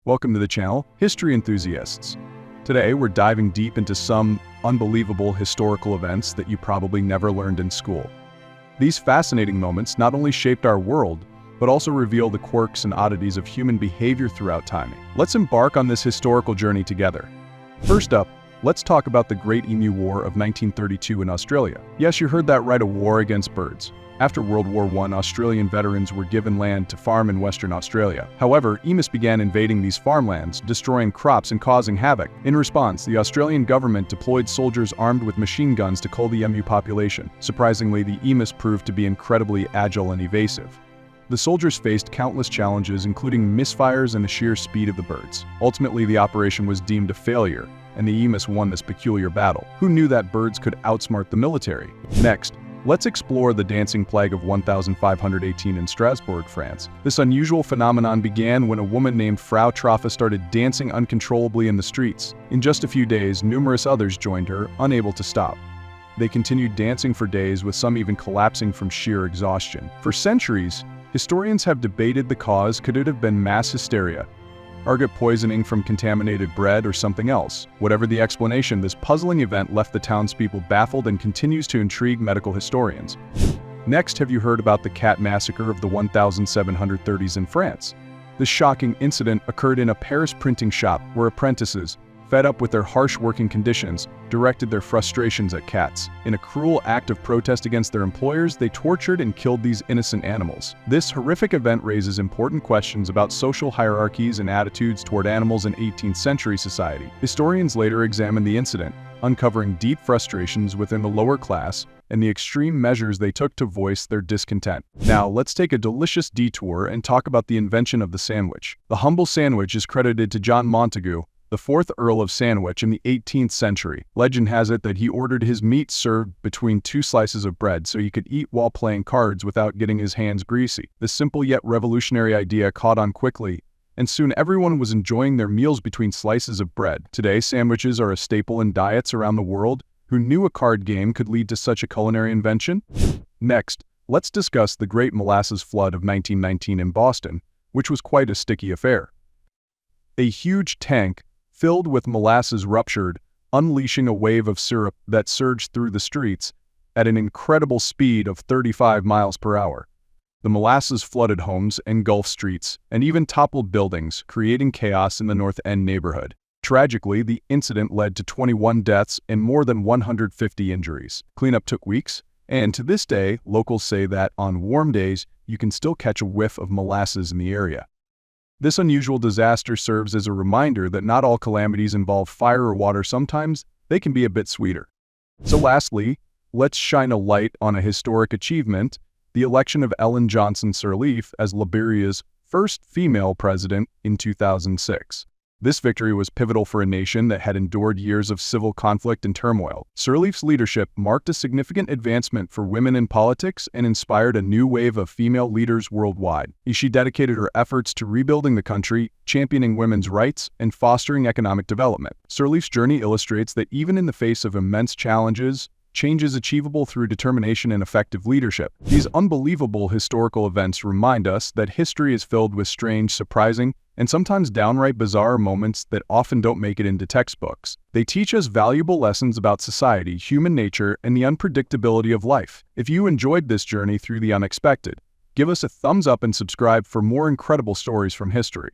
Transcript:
Welcome to the channel, History Enthusiasts. Today we're diving deep into some unbelievable historical events that you probably never learned in school. These fascinating moments not only shaped our world, but also reveal the quirks and oddities of human behavior throughout time. Let's embark on this historical journey together. First up, let's talk about the Great Emu War of 1932 in Australia. Yes, you heard that right, a war against birds. After World War I, Australian veterans were given land to farm in Western Australia. However, emus began invading these farmlands, destroying crops and causing havoc. In response, the Australian government deployed soldiers armed with machine guns to cull the emu population. Surprisingly, the emus proved to be incredibly agile and evasive. The soldiers faced countless challenges, including misfires and the sheer speed of the birds. Ultimately, the operation was deemed a failure, and the emus won this peculiar battle. Who knew that birds could outsmart the military? Next, let's explore the dancing plague of 1518 in Strasbourg, France. This unusual phenomenon began when a woman named Frau Troffe started dancing uncontrollably in the streets. In just a few days, numerous others joined her, unable to stop. They continued dancing for days, with some even collapsing from sheer exhaustion. For centuries, historians have debated the cause. Could it have been mass hysteria, ergot poisoning from contaminated bread, or something else? Whatever the explanation, this puzzling event left the townspeople baffled and continues to intrigue medical historians. Next, have you heard about the cat massacre of the 1730s in France? This shocking incident occurred in a Paris printing shop where apprentices, fed up with their harsh working conditions, directed their frustrations at cats. In a cruel act of protest against their employers, they tortured and killed these innocent animals. This horrific event raises important questions about social hierarchies and attitudes toward animals in 18th century society. Historians later examined the incident, uncovering deep frustrations within the lower class and the extreme measures they took to voice their discontent. Now, let's take a delicious detour and talk about the invention of the sandwich. The humble sandwich is credited to John Montagu, the 4th Earl of Sandwich, in the 18th century. Legend has it that he ordered his meat served between two slices of bread so he could eat while playing cards without getting his hands greasy. This simple yet revolutionary idea caught on quickly, and soon everyone was enjoying their meals between slices of bread. Today, sandwiches are a staple in diets around the world. Who knew a card game could lead to such a culinary invention? Next, let's discuss the Great Molasses Flood of 1919 in Boston, which was quite a sticky affair. A huge tank filled with molasses ruptured, unleashing a wave of syrup that surged through the streets at an incredible speed of 35 miles per hour. The molasses flooded homes, engulfed streets, and even toppled buildings, creating chaos in the North End neighborhood. Tragically, the incident led to 21 deaths and more than 150 injuries. Cleanup took weeks, and to this day, locals say that on warm days, you can still catch a whiff of molasses in the area. This unusual disaster serves as a reminder that not all calamities involve fire or water. Sometimes they can be a bit sweeter. So lastly, let's shine a light on a historic achievement: the election of Ellen Johnson Sirleaf as Liberia's first female president in 2006. This victory was pivotal for a nation that had endured years of civil conflict and turmoil. Sirleaf's leadership marked a significant advancement for women in politics and inspired a new wave of female leaders worldwide. She dedicated her efforts to rebuilding the country, championing women's rights, and fostering economic development. Sirleaf's journey illustrates that even in the face of immense challenges, change is achievable through determination and effective leadership. These unbelievable historical events remind us that history is filled with strange, surprising, and sometimes downright bizarre moments that often don't make it into textbooks. They teach us valuable lessons about society, human nature, and the unpredictability of life. If you enjoyed this journey through the unexpected, give us a thumbs up and subscribe for more incredible stories from history.